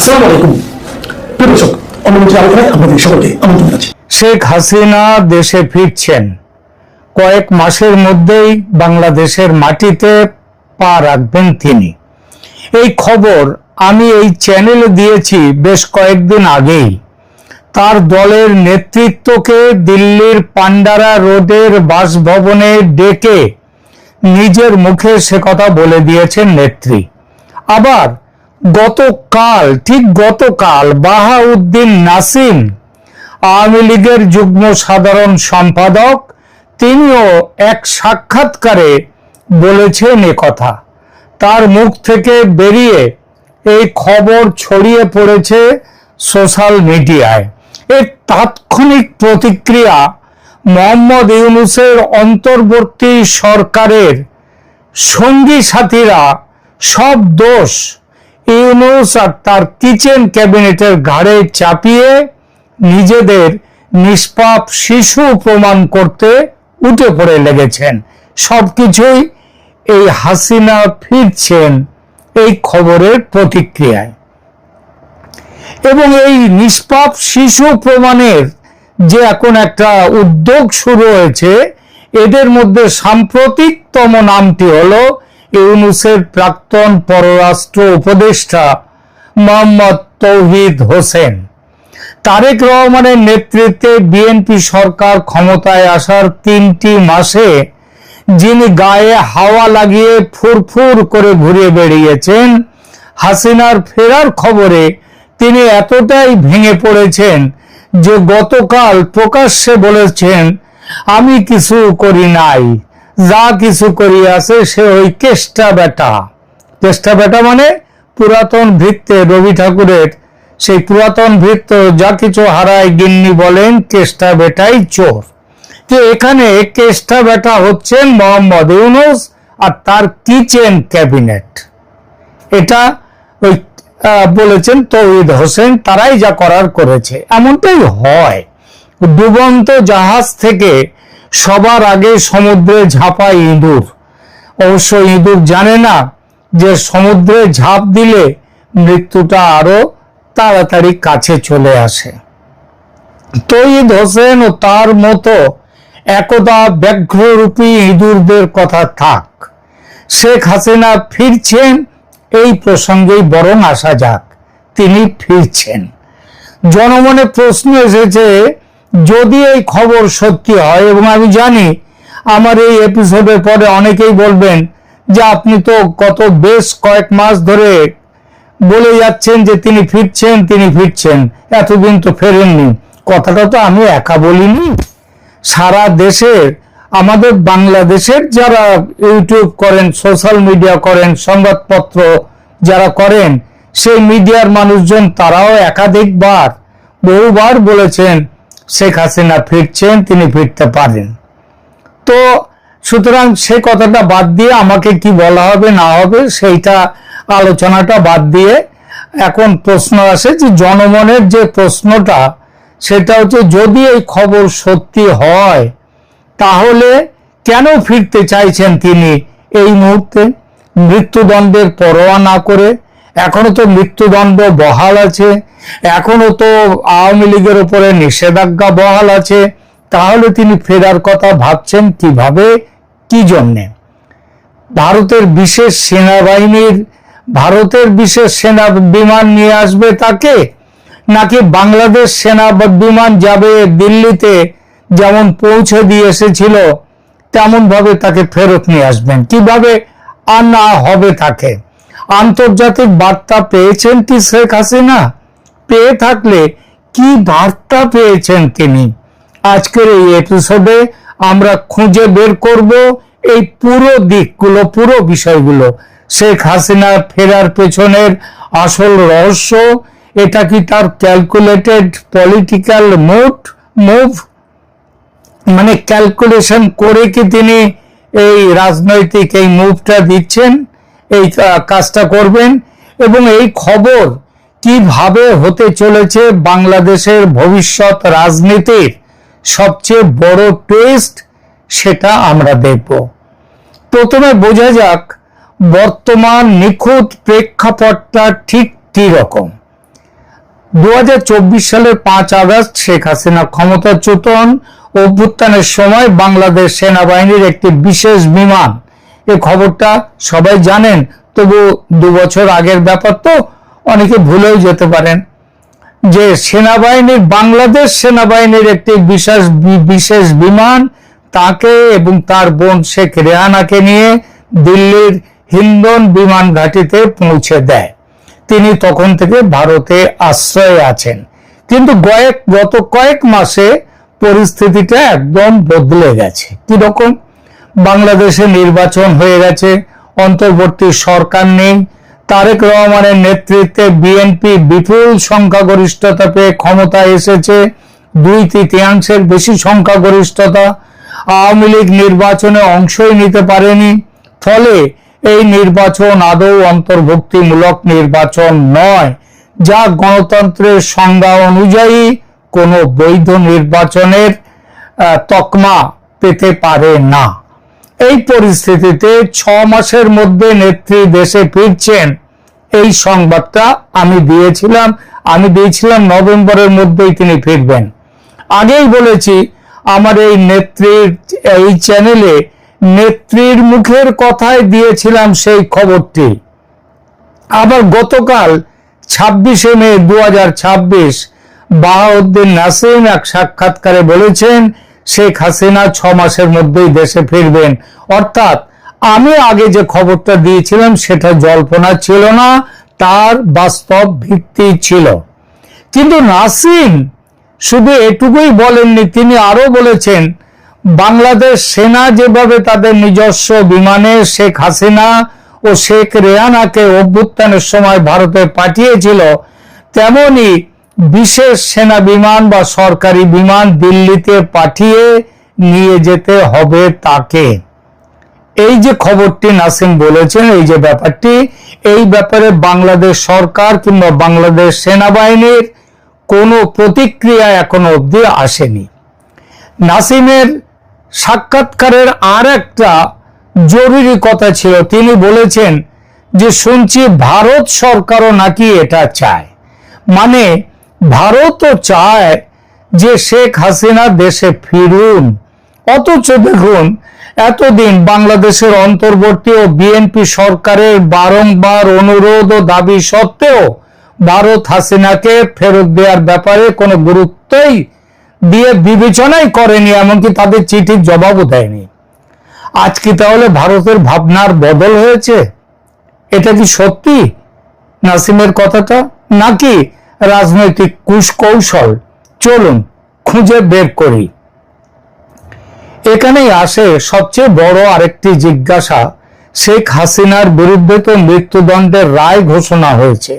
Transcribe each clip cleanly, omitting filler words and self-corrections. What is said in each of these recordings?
আসসালামু আলাইকুম প্রিয় দর্শক, অনুমতি আলোচনায় আপনাদের সকলকে আমন্ত্রণ জানাচ্ছি। শেখ হাসিনা দেশে ফিরছেন, কয়েক মাসের মধ্যেই বাংলাদেশের মাটিতে পা রাখবেন তিনি। এই খবর আমি এই চ্যানেলে দিয়েছি বেশ কয়েকদিন আগেই। তার দলের নেতৃত্বকে দিল্লির পান্ডারা রোডের বাসভবনে ডেকে নিজের মুখে সে কথা বলে দিয়েছেন নেত্রী। আবার গতকাল বাহাউদ্দিন নাসিম, আওয়ামী লীগের যুগ্ম সাধারণ সম্পাদক, তিনিও এক সাক্ষাৎকারে বলেছেন কথা। তার মুখ থেকে বেরিয়ে এই খবর ছড়িয়ে পড়েছে সোশ্যাল মিডিয়ায়। এর তাৎক্ষণিক প্রতিক্রিয়া মোহাম্মদ ইউনূসের অন্তর্বর্তী সরকারের সঙ্গী সাথীরা সব দোষ ইউনূস আর তার কিচেন ক্যাবিনেটের ঘাড়ে চাপিয়ে নিজেদের নিষ্পাপ শিশু প্রমাণ করতে উঠে পড়ে লেগেছেন। সবকিছুই এই হাসিনা ফিরছেন এই খবরের প্রতিক্রিয়ায়। এবং এই নিষ্পাপ শিশু প্রমাণের যে এখন একটা উদ্যোগ শুরু হয়েছে, এদের মধ্যে সাম্প্রতিকতম নামটি হলো ইউনূসের প্রাক্তন পররাষ্ট্র উপদেষ্টা মোহাম্মদ তৌহিদ হোসেন। তারেক রহমানের নেতৃত্বে বিএনপি সরকার ক্ষমতায় আসার 3টি মাসে যিনি গায়ে হাওয়া লাগিয়ে ফুরফুর করে ঘুরে বেরিয়েছেন, হাসিনার ফেরার খবরে তিনি এতটাই ভেঙে পড়েছেন যে গতকাল প্রকাশ্যে বলেছেন, আমি কিছু করি নাই, যা কিছু করিয়াছে সে ওই কেষ্টা বেটা। কেষ্টা বেটা মানে পুরাতন ভৃত্যে, রবি ঠাকুরের সেই পুরাতন ভৃত্য যা কিছু হারায় গিন্নি বলেন কেষ্টা বেটাই চোর। তো এখানে কেষ্টা বেটা হচ্ছেন মোহাম্মদ ইউনূস আর তার কিচেন ক্যাবিনেট। এটা ওই বলেছেন তৌহিদ হোসেন, তারাই যা করার করেছে। এমনটাই হয়, ডুবন্ত জাহাজ থেকে সবার আগে সমুদ্রে ঝাঁপায় ইঁদুর। অবশ্য ইঁদুর জানে না যে সমুদ্রে ঝাঁপ দিলে মৃত্যুটা আরো তাড়াতাড়ি কাছে চলে আসে। তৌহিদ হোসেন ও তার মতো একদা ব্যাঘ্ররূপী ইঁদুরদের কথা থাক, শেখ হাসিনা ফিরছেন এই প্রসঙ্গেই বরং আসা যাক। তিনি ফিরছেন। জনমনে প্রশ্ন এসেছে, যদি এই খবর সত্যি হয়, এবং আমি জানি আমার এই এপিসোডের পরে অনেকেই বলবেন যে আপনি তো গত বেশ কয়েক মাস ধরে বলে যাচ্ছেন যে তিনি ফিরছেন, এতদিন তো ফেরেননি। কথাটা তো আমি একা বলিনি। সারা দেশের, আমাদের বাংলাদেশের যারা ইউটিউব করেন, সোশ্যাল মিডিয়া করেন, সংবাদপত্র যারা করেন, সেই মিডিয়ার মানুষজন তারাও একাধিকবার বহুবার বলেছেন শেখ হাসিনা ফিরছেন, তিনি ফিরতে পারেন। তো সুতরাং সে কথাটা বাদ দিয়ে আমাকে কি বলা হবে না হবে সেইটা আলোচনাটা বাদ দিয়ে এখন প্রশ্ন আসে যে জনমনের যে প্রশ্নটা, সেটা হচ্ছে যদি এই খবর সত্যি হয় তাহলে কেন ফিরতে চাইছেন তিনি এই মুহূর্তে মৃত্যুদণ্ডের পরোয়া না করে? এখনো তো মৃত্যুদণ্ড বহাল আছে, এখনো তো আওয়ামী লীগের উপরে নিষেধাজ্ঞা বহাল আছে। তাহলে তিনি ফেরার কথা ভাবছেন কিভাবে, কি জন্যে? ভারতের বিশেষ সেনা বিমান নিয়ে আসবে তাকে, নাকি বাংলাদেশ সেনা বিমান যাবে দিল্লিতে, যেমন পৌঁছে দিয়ে এসেছিল তেমন ভাবে তাকে ফেরত নিয়ে আসবেন? কিভাবে আনা হবে তাকে? আন্তর্জাতিক বার্তা পেয়েছেন কি শেখ হাসিনা? পেয়ে থাকলে কি বার্তা পেয়েছেন তিনি? আজকের এই এপিসোডে আমরা খুঁজে বের করব এই পুরো দিকগুলো, পুরো বিষয়গুলো। শেখ হাসিনা ফেরার পেছনের আসল রহস্য, এটা কি তার ক্যালকুলেটেড পলিটিক্যাল মুভ, মানে ক্যালকুলেশন করে কি তিনি এই রাজনৈতিক এই মুভটা দিচ্ছেন, এই কাজটা করবেন? এবং এই খবর কিভাবে হতে চলেছে বাংলাদেশের ভবিষ্যৎ রাজনীতির সবচেয়ে বড় টুইস্ট, সেটা আমরা দেখব। প্রথমে বোঝা যাক বর্তমান নিখুঁত প্রেক্ষাপটটা ঠিক কি রকম। সালের 5 আগস্ট শেখ হাসিনা ক্ষমতাচ্যুতন অভ্যুত্থানের সময় বাংলাদেশ সেনাবাহিনীর একটি বিশেষ বিমান, এই খবরটা সবাই জানেন, তবু 2 বছর আগের ব্যাপার তো অনেকে ভুলেও যেতে পারেন, যে বাংলাদেশ সেনাবাহিনীর একটি বিশেষ বিমান তাকে এবং তার বোন শেখ রেহানাকে নিয়ে দিল্লির হিন্ডন বিমান ঘাঁটিতে পৌঁছে দেয়। তিনি তখন থেকে ভারতে আশ্রয়ে আছেন, কিন্তু গত কয়েক মাসে পরিস্থিতিটা একদম বদলে গেছে। কিরকম? বাংলাদেশে নির্বাচন হয়ে গেছে, অন্তর্বর্তী সরকার নেই, তারেক রহমানের নেতৃত্বে বিএনপি বিপুল সংখ্যাগরিষ্ঠতা পেয়ে ক্ষমতায় এসেছে, 2/3 বেশি সংখ্যাগরিষ্ঠতা। আওয়ামী লীগ নির্বাচনে অংশই নিতে পারেনি, ফলে এই নির্বাচন আদৌ অন্তর্ভুক্তিমূলক নির্বাচন নয়, যা গণতন্ত্রের সংজ্ঞা অনুযায়ী কোনো বৈধ নির্বাচনের তকমা পেতে পারে না। এই পরিস্থিতিতে 6 মাসের মধ্যে নেত্রী দেশে ফিরছেন, এই সংবাদটা আমি দিয়েছিলাম নভেম্বরের মধ্যেই তিনি ফিরবেন। আগেই বলেছি, আমার এই নেত্রীর এই চ্যানেলে নেত্রীর মুখের কথায় দিয়েছিলাম সেই খবরটি। আবার গতকাল 26শে মে 2026 বাহাউদ্দিন নাসিম এক সাক্ষাৎকারে বলেছেন শেখ হাসিনা 6 মাসের মধ্যেই দেশে ফিরবেন। অর্থাৎ আমি আগে যে খবরটা দিয়েছিলাম সেটা জল্পনা ছিল না, তার বাস্তব ভিত্তি ছিল। কিন্তু নাসিম শুধু এটুকুই বলেননি, তিনি আরো বলেছেন বাংলাদেশ সেনা যেভাবে তাদের নিজস্ব বিমানে শেখ হাসিনা ও শেখ রেহানাকে অভ্যুত্থানের সময় ভারতে পাঠিয়েছিল, তেমনি বিশেষ সেনা বিমান বা সরকারি বিমান দিল্লিতে পাঠিয়ে নিয়ে যেতে হবে তাকে। এই যে খবরটি নাসিম বলেছেন, এই যে ব্যাপারটি, এই ব্যাপারে বাংলাদেশ সরকার কিংবা বাংলাদেশ সেনাবাহিনীর কোনো প্রতিক্রিয়া এখনো অবধি আসেনি। নাসিমের সাক্ষাৎকারের আর একটা জরুরি কথা ছিল, তিনি বলেছেন যে শুনছি ভারত সরকারও নাকি এটা চায়, মানে ভারতও চায় যে শেখ হাসিনা দেশে ফিরুন। অথচ দেখুন, এতদিন বাংলাদেশের অন্তর্বর্তী ও বিএনপি সরকারের বারংবার অনুরোধ ও দাবি সত্ত্বেও ভারত হাসিনাকে ফেরত দেওয়ার ব্যাপারে কোনো গুরুত্বই দিয়ে বিবেচনাই করেনি, এমনকি তাদের চিঠির জবাবও দেয়নি। আজ কি তাহলে ভারতের ভাবনার বদল হয়েছে? এটা কি সত্যি নাসিমের কথাটা, নাকি রাজনৈতিক কুশকৌশল? চলুন খুঁজে বের করি। এখানেই আসে সবচেয়ে বড় আরেকটি জিজ্ঞাসা। শেখ হাসিনার বিরুদ্ধে তো মৃত্যুদণ্ডের রায় ঘোষণা হয়েছে।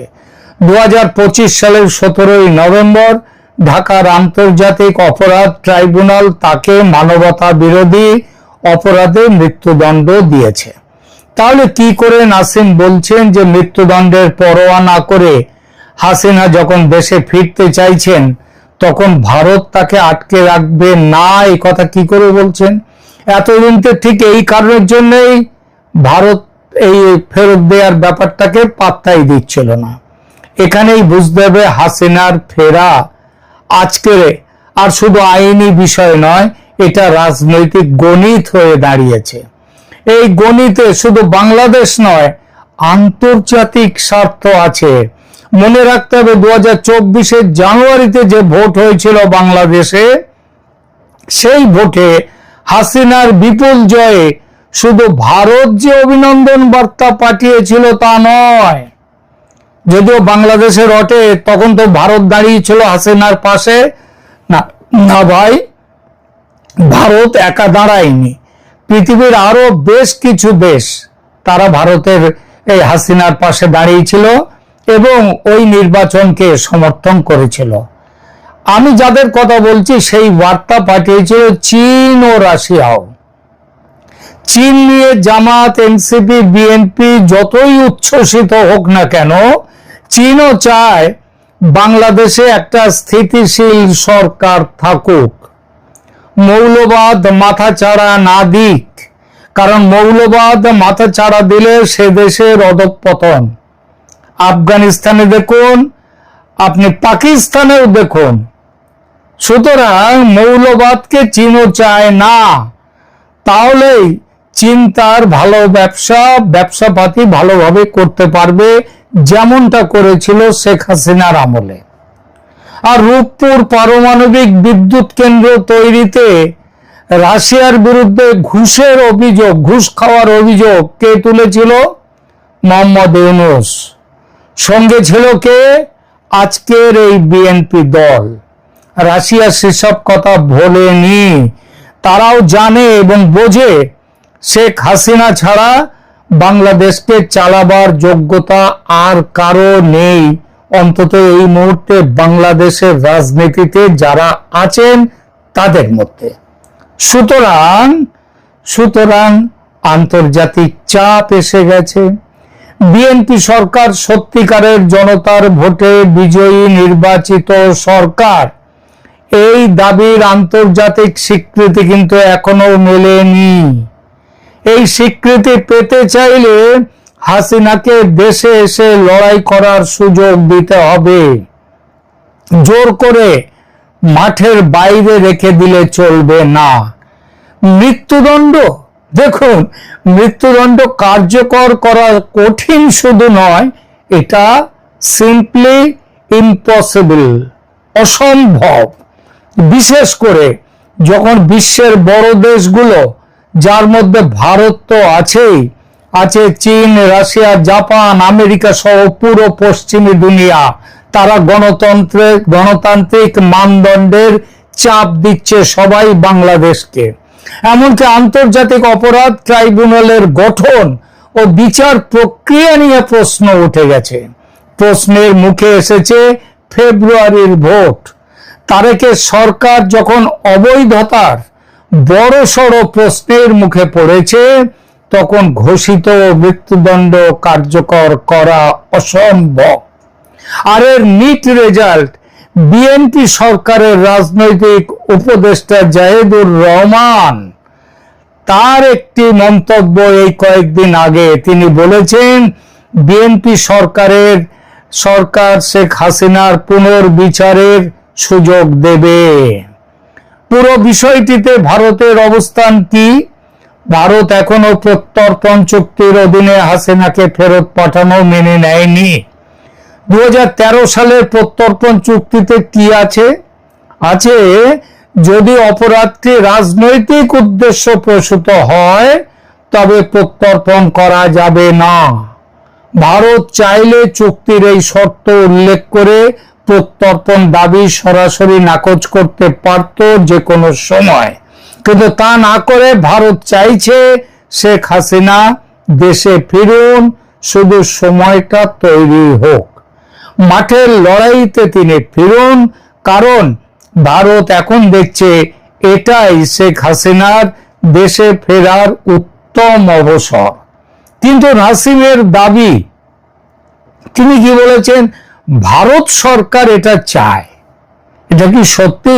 2025 সালের 17 নভেম্বর ঢাকার আন্তর্জাতিক অপরাধ ট্রাইব্যুনাল তাকে মানবতা বিরোধী অপরাধে মৃত্যুদণ্ড দিয়েছে। তাহলে কি করে নাসিম বলছেন যে মৃত্যুদণ্ডের পরোয়া না করে হাসিনা যখন দেশে ফিরতে চাইছেন তখন ভারত তাকে আটকে রাখবে না? এই কথা কি করে বলছেন? এতদিন তো ঠিক এই কারণের জন্যই ভারত এই ফেরত দেওয়ার ব্যাপারটাকে পাত্তাই দিচ্ছিল না। এখানেই বুঝতে হবে হাসিনার ফেরা আজকের আর শুধু আইনি বিষয় নয়, এটা রাজনৈতিক গণিত হয়ে দাঁড়িয়েছে। এই গণিতে শুধু বাংলাদেশ নয়, আন্তর্জাতিক স্বার্থ আছে। মনে রাখতে হবে 2024 জানুয়ারিতে যে ভোট হয়েছিল বাংলাদেশে, সেই ভোটে হাসিনার বিপুল জয়ে শুধু ভারত যে অভিনন্দন বার্তা পাঠিয়েছিল তা নয়। যদিও বাংলাদেশে রটে, তখন তো ভারত দাঁড়িয়েছিল হাসিনার পাশে। না ভাই, ভারত একা দাঁড়ায়নি, পৃথিবীর আরো বেশ কিছু দেশ তারা ভারতের এই হাসিনার পাশে দাঁড়িয়েছিল এবং ওই নির্বাচনকে সমর্থন করেছিল। আমি যাদের কথা বলছি সেই বার্তা পাঠিয়েছিল চীন ও রাশিয়াও। চীন নিয়ে জামাত, এনসিপি, বিএনপি যতই উচ্ছ্বসিত হোক না কেন, চীনও চায় বাংলাদেশে একটা স্থিতিশীল সরকার থাকুক, মৌলবাদ মাথাচাড়া না দিক। কারণ মৌলবাদ মাথাচাড়া দিলে সে দেশের অধঃপতন। আফগানিস্তানে দেখুন, আপনি পাকিস্তানেও দেখুন। সুতরাং মৌলবাদকে চীনও চায় না, তাহলেই চীন তার ভালো ব্যবসাপাতি ভালোভাবে করতে পারবে, যেমনটা করেছিল শেখ হাসিনার আমলে। আর রূপপুর পারমাণবিক বিদ্যুৎ কেন্দ্র তৈরিতে রাশিয়ার বিরুদ্ধে ঘুষ খাওয়ার অভিযোগ কে তুলেছিল? মোহাম্মদ ইউনূস। সঙ্গে ছিল কে? আজকের এই বিএনপি দল। রাশিয়া সেসব কথা ভোলেনি, তারাও জানে এবং বোঝে শেখ হাসিনা ছাড়া বাংলাদেশকে চালাবার যোগ্যতা আর কারো নেই, অন্তত এই মুহূর্তে বাংলাদেশের রাজনীতিতে যারা আছেন তাদের মধ্যে। সুতরাং আন্তর্জাতিক চাপ এসে গেছে। বিএনপি সরকার সত্যিকারের জনতার ভোটে বিজয়ী নির্বাচিত সরকার, এই দাবির আন্তর্জাতিক স্বীকৃতি কিন্তু এখনো মেলেনি। এই স্বীকৃতি পেতে চাইলে হাসিনাকে দেশে এসে লড়াই করার সুযোগ দিতে হবে। জোর করে মাঠের বাইরে রেখে দিলে চলবে না। মৃত্যুদণ্ড, দেখুন, মৃত্যুদণ্ড কার্যকর করা কঠিন শুধু নয়, এটা সিম্পলি ইম্পসিবল, অসম্ভব। বিশেষ করে যখন বিশ্বের বড় দেশগুলো, যার মধ্যে ভারত তো আছেই, আছে চীন, রাশিয়া, জাপান, আমেরিকা সহ পুরো পশ্চিমী দুনিয়া, তারা গণতান্ত্রিক মানদণ্ডের চাপ দিচ্ছে সবাই বাংলাদেশকে। এমনকি আন্তর্জাতিক অপরাধ ট্রাইব্যুনালের গঠন ও বিচার প্রক্রিয়া নিয়ে প্রশ্ন উঠে গেছে। প্রশ্নের মুখে এসেছে ফেব্রুয়ারির ভোট। তারেকের সরকার যখন অবৈধতার বড়সড় প্রশ্নের মুখে পড়েছে, তখন ঘোষিত মৃত্যুদণ্ড কার্যকর করা অসম্ভব। আর এর নিট রেজাল্ট, বিএনপি সরকারের রাজনৈতিক উপদেষ্টা জাহিদুর রহমান, তার একটি মন্তব্য এই কয়েকদিন আগে তিনি বলেছেন, বিএনপি সরকার শেখ হাসিনার পুনর্বিচারের সুযোগ দেবে। পুরো বিষয়টিতে ভারতের অবস্থান কি? ভারত এখনো প্রত্যর্পণ চুক্তির অধীনে হাসিনাকে ফেরত পাঠানো মেনে নেয়নি। 2013 সালের প্রত্যর্পণ চুক্তিতে কি আছে? যদি অপরাধটি রাজনৈতিক উদ্দেশ্য প্রসূত হয় তবে প্রত্যর্পণ করা যাবে না। ভারত চাইলে চুক্তির এই শর্ত উল্লেখ করে প্রত্যর্পণ দাবি সরাসরি নাকচ করতে পারত যে কোনো সময়, কিন্তু তা না করে ভারত চাইছে শেখ হাসিনা দেশে ফিরুন, শুধু সময়টা তৈরি হোক, মাঠের লড়াইতে তিনি ফিরুন। কারণ ভারত এখন দেখছে এটাই শেখ হাসিনার দেশে ফেরার উত্তম অবসর। কিন্তু নাসিমের দাবি, তিনি কি বলেছেন? ভারত সরকার এটা চায়। এটা কি সত্যি?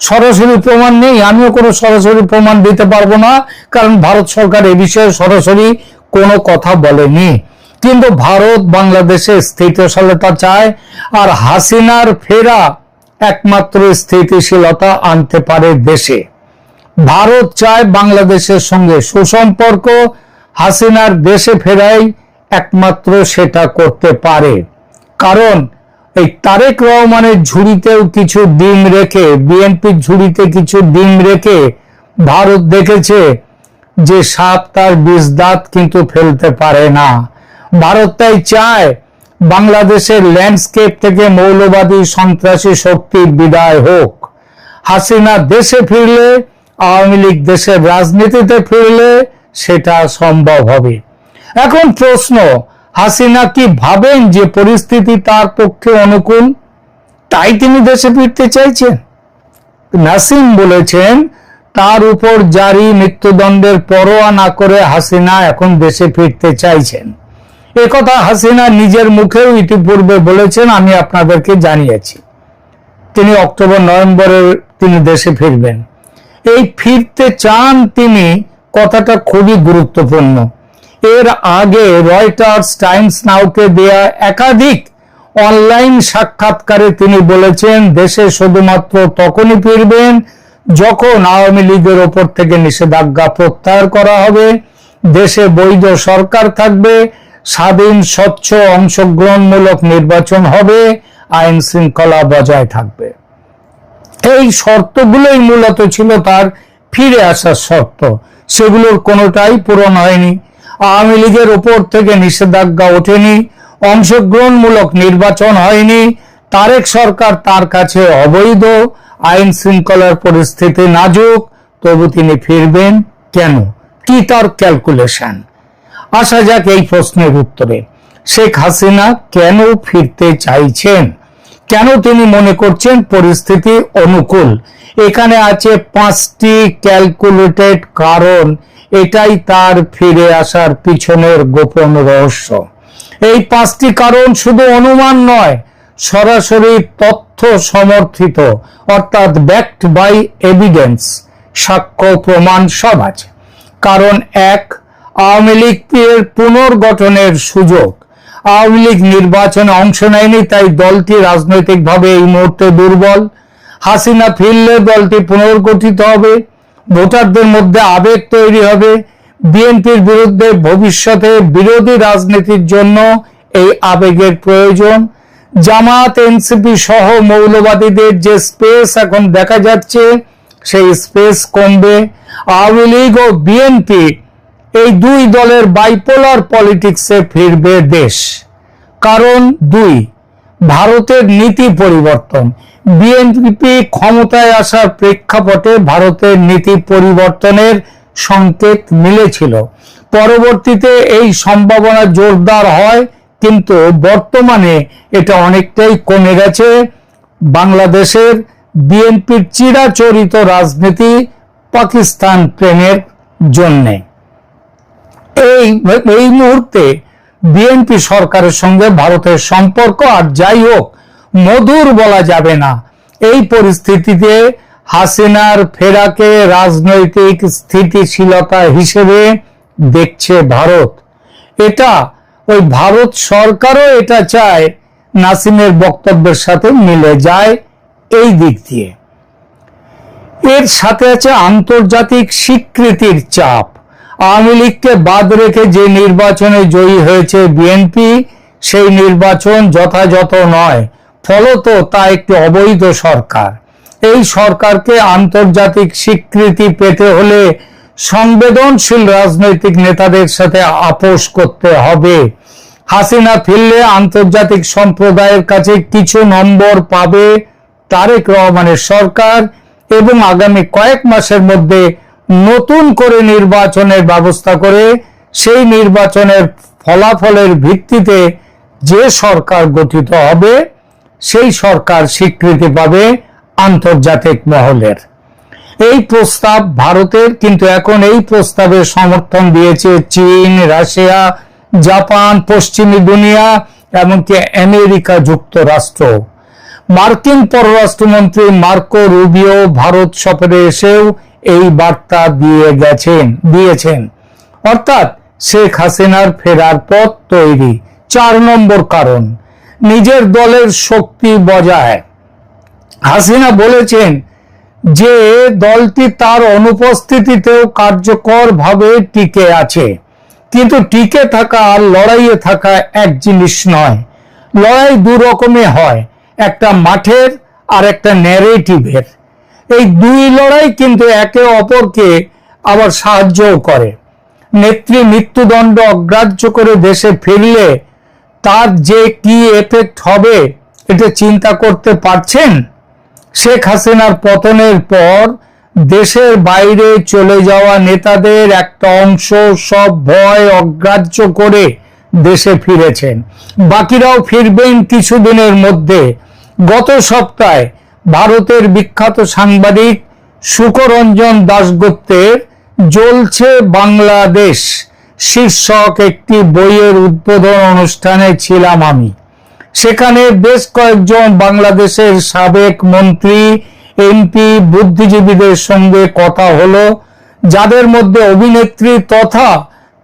সরাসরি প্রমাণ নেই, আমিও কোনো সরাসরি প্রমাণ দিতে পারবো না, কারণ ভারত সরকার এ বিষয়ে সরাসরি কোনো কথা বলেনি। কিন্তু ভারত বাংলাদেশে স্থিতিশীলতা চায়, আর হাসিনার ফেরা একমাত্র স্থিতিশীলতা আনতে পারে দেশে। ভারত চায় বাংলাদেশের সঙ্গে সুসম্পর্ক, হাসিনার দেশে ফেরাই একমাত্র সেটা করতে পারে। কারণ এই তারেক রহমানের ঝুড়িতেও কিছু ডিম রেখে, বিএনপির ঝুড়িতে কিছু ডিম রেখে ভারত দেখেছে যে সাপ তার বিষ দাঁত কিন্তু ফেলতে পারে না। ভারত তাই চায় বাংলাদেশের ল্যান্ডস্কেপ থেকে মৌলবাদী সন্ত্রাসী শক্তি বিদায় হোক। হাসিনা দেশে ফিরলে, আওয়ামী লীগ দেশের রাজনীতিতে ফিরলে সেটা সম্ভব হবে। এখন প্রশ্ন, হাসিনা কি ভাবেন যে পরিস্থিতি তার পক্ষে অনুকূল, তাই তিনি দেশে ফিরতে চাইছেন? নাসিম বলেছেন, তার উপর জারি মৃত্যুদণ্ডের পরোয়া না করে হাসিনা এখন দেশে ফিরতে চাইছেন। একথা হাসিনা নিজের মুখেও ইতিপূর্বে বলেছেন, আমি আপনাদেরকে জানিয়েছি। তিনি অক্টোবর-নভেম্বরে তিনি দেশে ফিরবেন। এই ফিরতে চান তিনি, কথাটা খুবই গুরুত্বপূর্ণ। এর আগে রয়টার্স, টাইমস নাওকে দেয়া একাধিক অনলাইন সাক্ষাৎকারে তিনি বলেছেন, দেশে শুধুমাত্র তখনই ফিরবেন যখন আওয়ামী লীগের ওপর থেকে নিষেধাজ্ঞা প্রত্যাহার করা হবে, দেশে বৈধ সরকার থাকবে, স্বাধীন, স্বচ্ছ, অংশগ্রহণমূলক নির্বাচন হবে, আইন শৃঙ্খলা বজায় থাকবে। এই শর্তগুলোই মূলত ছিল তার ফিরে আসার শর্ত। সেগুলোর কোনোটাই পূরণ হয়নি। আওয়ামী লীগের ওপর থেকে নিষেধাজ্ঞা ওঠেনি, অংশগ্রহণমূলক নির্বাচন হয়নি, তারেক সরকার তার কাছে অবৈধ, আইন শৃঙ্খলার পরিস্থিতি নাজুক। তবু তিনি ফিরবেন কেন? কি তার ক্যালকুলেশন? আসা যাক এই প্রশ্নের উত্তরে। শেখ হাসিনা কেন ফিরতে চাইছেন? কেন তিনি মনে করছেন পরিস্থিতি অনুকূল? এখানে আছে 5টি ক্যালকুলেটেড কারণ। এটাই তার ফিরে আসার পিছনের গোপন রহস্য। এই 5টি কারণ শুধু অনুমান নয়, সরাসরি তথ্য সমর্থিত, অর্থাৎ ব্যাকড বাই এভিডেন্স, সাক্ষ্য প্রমাণ সব আছে। কারণ 1, আওয়ামী লীগের পুনর্গঠনের সুযোগ। আওয়ামী লীগ নির্বাচনে অংশ নেয়নি, তাই দলটি রাজনৈতিকভাবে এই মুহূর্তে দুর্বল। হাসিনা ফিরলে দলটি পুনর্গঠিত হবে, ভোটারদের মধ্যে আবেগ তৈরি হবে। বিএনপির বিরুদ্ধে ভবিষ্যতে বিরোধী রাজনীতির জন্য এই আবেগের প্রয়োজন। জামাত, এনসিপি সহ মৌলবাদীদের যে স্পেস এখন দেখা যাচ্ছে, সেই স্পেস কমবে। আওয়ামী লীগ ও বিএনপি এই দুই দলের বাইপোলার পলিটিক্সে ফিরবে দেশ। কারণ 2, ভারতের নীতি পরিবর্তন। বিএনপি ক্ষমতায় আসার প্রেক্ষাপটে ভারতের নীতি পরিবর্তনের সংকেত মিলেছিল। পরবর্তীতে এই সম্ভাবনা জোরদার হয়, কিন্তু বর্তমানে এটা অনেকটাই কমে গেছে। বাংলাদেশের বিএনপির চিরাচরিত রাজনীতি পাকিস্তান প্রেমের জন্যে। এই মুহূর্তে বিএনপি সরকারের সঙ্গে ভারতের সম্পর্ক আর যাই হোক মধুর বলা যাবে না। এই পরিস্থিতিতে হাসিনার ফেরাকে রাজনৈতিক স্থিতিশীলতা হিসেবে দেখছে ভারত। এটা ওই ভারত সরকারও এটা চায়, নাসিমের বক্তব্যের সাথে মিলে যায় এই দিক দিয়ে। এর সাথে আছে আন্তর্জাতিক স্বীকৃতির চাপ। আওয়ামী লীগকে বাদ রেখে যে নির্বাচনে জয়ী হয়েছে বিএনপি, সেই নির্বাচন যথাযথ নয়, ফলত তা একটি অবৈধ সরকার। এই সরকারকে আন্তর্জাতিক স্বীকৃতি পেতে হলে সংবেদনশীল রাজনৈতিক নেতাদের সাথে আপোষ করতে হবে। হাসিনা ফিরলে আন্তর্জাতিক সম্প্রদায়ের কাছে কিছু নম্বর পাবে তারেক রহমানের সরকার, এবং আগামী কয়েক মাসের মধ্যে নতুন করে নির্বাচনের ব্যবস্থা করে সেই নির্বাচনের ফলাফলের ভিত্তিতে যে সরকার গঠিত হবে, সেই সরকার স্বীকৃতি পাবে আন্তর্জাতিক মহলের। এই প্রস্তাব ভারতের, কিন্তু এখন এই প্রস্তাবের সমর্থন দিয়েছে চীন, রাশিয়া, জাপান, পশ্চিমী দুনিয়া, এমনকি আমেরিকা যুক্তরাষ্ট্র। মার্কিন পররাষ্ট্রমন্ত্রী মার্কো রুবিও ভারত সফরে এসেও এই বার্তা দিয়েছেন। অর্থাৎ শেখ হাসিনার ফেরার পথ তৈরি। 4 নম্বর কারণ, নিজের দলের শক্তি বজায়। হাসিনা বলেছেন যে দলটি তার অনুপস্থিতিতেও কার্যকরভাবে টিকে আছে। কিন্তু টিকে থাকা আর লড়াইয়ে থাকা এক জিনিস নয়। লড়াই 2 রকমে হয়, একটা মাঠের আর একটা ন্যারেটিভের। এই 2 লড়াই কিন্তু একে অপরকে আবার সাহায্যও করে। নেত্রী মৃত্যুদণ্ড অগ্রাহ্য করে দেশে ফিরলে তার যে কি এফেক্ট হবে, এটা চিন্তা করতে পারছেন? শেখ হাসিনার পতনের পর দেশের বাইরে চলে যাওয়া নেতাদের একটা অংশ সব ভয় অগ্রাহ্য করে দেশে ফিরেছেন। বাকিরাও ফিরবেন কিছুদিনের মধ্যে। গত সপ্তাহে ভারতের বিখ্যাত সাংবাদিক সুকরঞ্জন দাশগুপ্তের জ্বলছে বাংলাদেশ শীর্ষক একটি বইয়ের উদ্বোধন অনুষ্ঠানে ছিলাম আমি। সেখানে বেশ কয়েকজন বাংলাদেশের সাবেক মন্ত্রী, এমপি, বুদ্ধিজীবীদের সঙ্গে কথা হলো, যাদের মধ্যে অভিনেত্রী তথা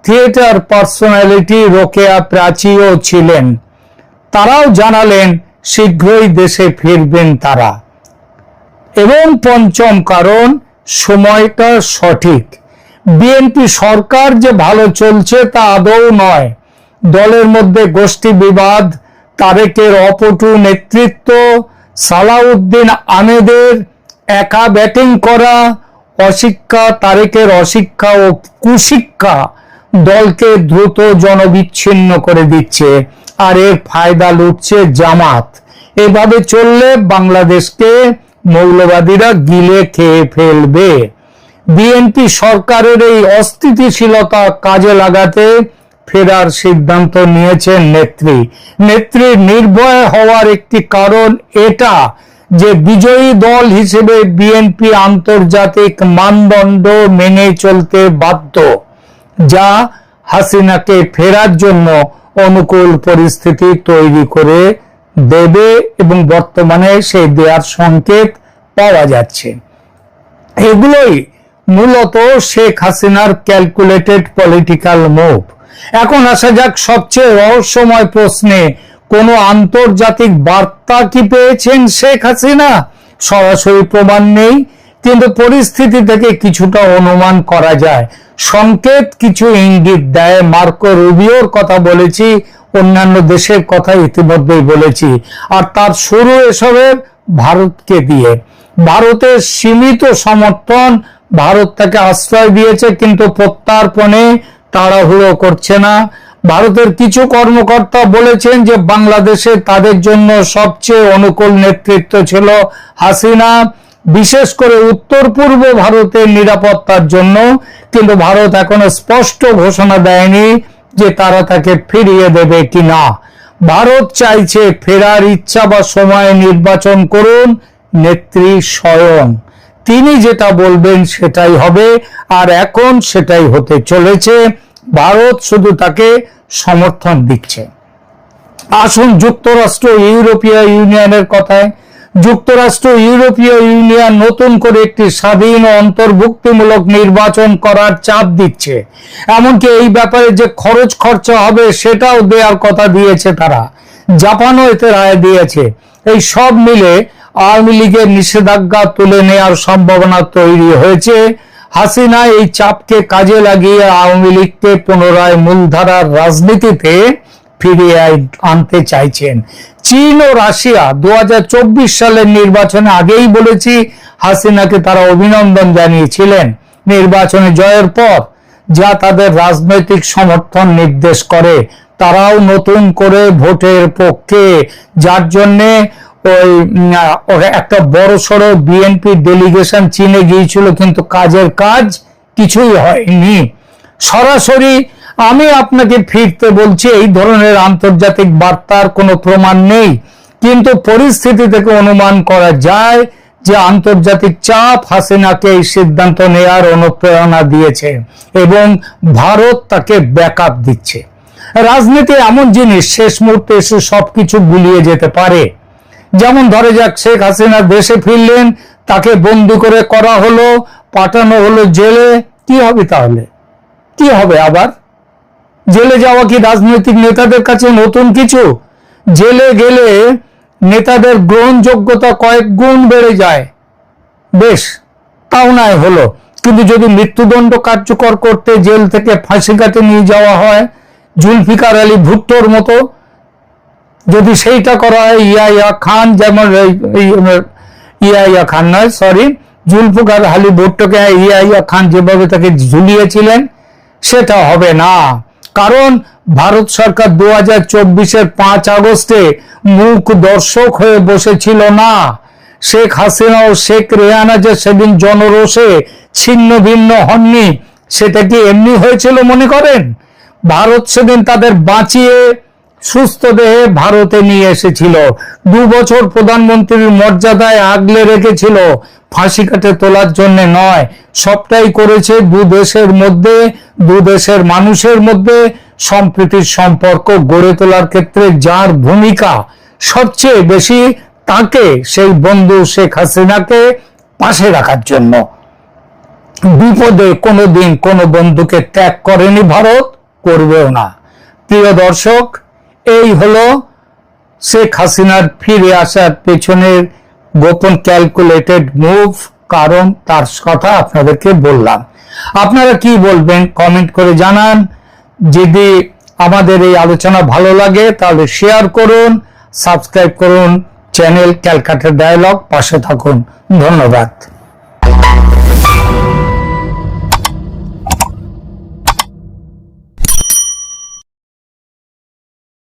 থিয়েটার পার্সোনালিটি রোকেয়া প্রাচীও ছিলেন। তারাও জানালেন শীঘ্রই দেশে ফিরবেন তারা। এবং পঞ্চম কারণ, সময়টা সঠিক। বিএনপি সরকার যে ভালো চলছে তা আদৌ নয়। দলের মধ্যে গোষ্ঠী বিবাদ, তারেকের অপটু নেতৃত্ব, সালাউদ্দিন আহমেদের একা ব্যাটিং করা, অশিক্ষা, তারেকের অশিক্ষা ও কুশিক্ষা দলকে দ্রুত জনবিচ্ছিন্ন করে দিচ্ছে, আর এর ফায়দা লুটছে জামাত। এভাবে চললে বাংলাদেশকে মৌলবাদীরা গিলে খেয়ে ফেলবে। বিএনপি সরকারের এই অস্থিতিশীলতা কাজে লাগাতে ফেরার সিদ্ধান্ত নিয়েছেন নেত্রী। নেত্রীর নির্ভয় হওয়ার একটি কারণ এটা যে বিজয়ী দল হিসেবে বিএনপি আন্তর্জাতিক মানদণ্ড মেনে চলতে বাধ্য, যা হাসিনাকে ফেরার জন্য অনুকূল পরিস্থিতি তৈরি করে দেবে এবং বর্তমানে সেই দেওয়ার সংকেত পাওয়া যাচ্ছে। এগুলোই মূলত শেখ হাসিনার ক্যালকুলেটেড পলিটিক্যাল মুভ। এখন আসা যাক সবচেয়ে রহস্যময় প্রশ্নে, কোন আন্তর্জাতিক বার্তা কি পেয়েছেন শেখ হাসিনা? সরাসরি প্রমাণ নেই, কিন্তু পরিস্থিতি থেকে কিছুটা অনুমান করা যায়। সংকেত কিছু ইঙ্গিত দেয়। মার্কো রুবিওর কথা বলেছি, অন্যান্য দেশের কথা ইতিমধ্যেই বলেছি। আর তার শুরু এসবের ভারতকে দিয়ে। ভারতের সীমিত সমর্থন, ভারত তাকে আশ্রয় দিয়েছে কিন্তু প্রত্যার্পণে তাড়াহুড়ো করছে না। ভারতের কিছু কর্মকর্তা বলেছেন যে বাংলাদেশে তাদের জন্য সবচেয়ে অনুকূল নেতৃত্ব ছিল হাসিনা, বিশেষ করে উত্তর পূর্ব ভারতের নিরাপত্তার জন্য। কিন্তু ভারত এখনো স্পষ্ট ঘোষণা দেয়নি যে তারা তাকে ফিরিয়ে দেবে কিনা। ভারত চাইছে ফেরার ইচ্ছা বা সময় নির্বাচন করুন নেত্রী স্বয়ং। তিনি যেটা বলবেন সেটাই হবে, আর এখন সেটাই হতে চলেছে। ভারত শুধু তাকে সমর্থন দিচ্ছে। আসুন যুক্তরাষ্ট্র ইউরোপীয় ইউনিয়নের কথায়। যুক্তরাষ্ট্র ইউরোপীয় ইউনিয়ন নতুন করে একটি স্বাধীন ও অন্তর্ভুক্তিমূলক নির্বাচন করার চাপ দিচ্ছে। এমনকি এই ব্যাপারে যে খরচা হবে সেটাও দেওয়ার কথা দিয়েছে তারা। জাপানও এতে রায় দিয়েছে। এই সব মিলে আওয়ামী লীগের নিষেধাজ্ঞা তুলে নেওয়ার সম্ভাবনা তৈরি হয়েছে। হাসিনা এই চাপকে কাজে লাগিয়ে আওয়ামী লীগকে পুনরায় মূলধারার রাজনীতিতে ফিরিয়ে আনতে চাইছেন। চীন ও রাশিয়া 2024 সালের নির্বাচনে আগেই বলেছি হাসিনাকে তারা অভিনন্দন জানিয়েছিলেন নির্বাচনে জয়ের পর, যা তাদের রাজনৈতিক সমর্থন নির্দেশ করে। তারাও নতুন করে ভোটের পক্ষে, যার জন্যে ওই একটা বড়সড় বিএনপি ডেলিগেশন চীনে গিয়েছিল, কিন্তু কাজের কাজ কিছুই হয়নি। সরাসরি আমি আপনাকে ফিরতে বলছি, এই ধরনের আন্তর্জাতিক বার্তার কোনো প্রমাণ নেই, কিন্তু পরিস্থিতি থেকে অনুমান করা যায় যে আন্তর্জাতিক চাপ হাসিনাকে এই সিদ্ধান্ত নেওয়ার অনুপ্রেরণা দিয়েছে এবং ভারত তাকে ব্যাকআপ দিচ্ছে। রাজনীতি এমন জিনিস, শেষ মুহূর্তে এসে সবকিছু গুলিয়ে যেতে পারে। যেমন ধরে যাক শেখ হাসিনা দেশে ফিরলেন, তাকে বন্দি করে করা হলো, পাঠানো হলো জেলে। কি হবে তাহলে? কি হবে আবার? জেলে যাওয়া কি রাজনৈতিক নেতাদের কাছে নতুন কিছু? জেলে গেলে নেতাদের গ্রহণযোগ্যতা কয়েক গুণ বেড়ে যায়। বেশ, তাও নয় হলো, কিন্তু যদি মৃত্যুদণ্ড কার্যকর করতে জেল থেকে ফাঁসি কাটে নিয়ে যাওয়া হয় জুলফিকার আলী ভুট্টোর মতো, যদি সেইটা করা হয়, ইয়াহিয়া খান যেমন, ইয়াহিয়া খান নয় সরি, জুলফিকার আলী ভুট্টোকে ইয়াহিয়া খান যেভাবে তাকে ঝুলিয়েছিলেন, সেটা হবে না। কারণ ভারত সরকার 2024-এর 5 আগস্টে মূক দর্শক হয়ে বসেছিল না। শেখ হাসিনা ও শেখ রেহানা যে সেদিন জনরোষে ছিন্ন ভিন্ন হননি, সেটা কি এমনি হয়েছিল মনে করেন? ভারত সেদিন তাদের বাঁচিয়ে সুস্থ দেহে ভারতে নিয়ে এসেছিল, 2 বছর প্রধানমন্ত্রীর মর্যাদায় আগলে রেখেছিল, ফাঁসি কাটে তোলার জন্য নয়। সবটাই করেছে দেশের মধ্যে, দেশের মানুষের মধ্যে সম্প্রীতির সম্পর্ক গড়ে তোলার ক্ষেত্রে যার ভূমিকা সবচেয়ে বেশি, তাকে, সেই বন্ধু শেখ হাসিনাকে পাশে রাখার জন্য। বিপদে কোনোদিন কোনো বন্ধুকে ত্যাগ করেনি ভারত, করবেও না। প্রিয় দর্শক, এই হলো শেখ হাসিনার ফিরে আসার পেছনের গোপন ক্যালকুলেটেড মুভ, কারণ তার কথা আপনাদেরকে বললাম। আপনারা কি বলবেন কমেন্ট করে জানান। যদি আমাদের এই আলোচনা ভালো লাগে তাহলে শেয়ার করুন, সাবস্ক্রাইব করুন চ্যানেল ক্যালকাটা ডায়ালগ, পাশে থাকুন। ধন্যবাদ।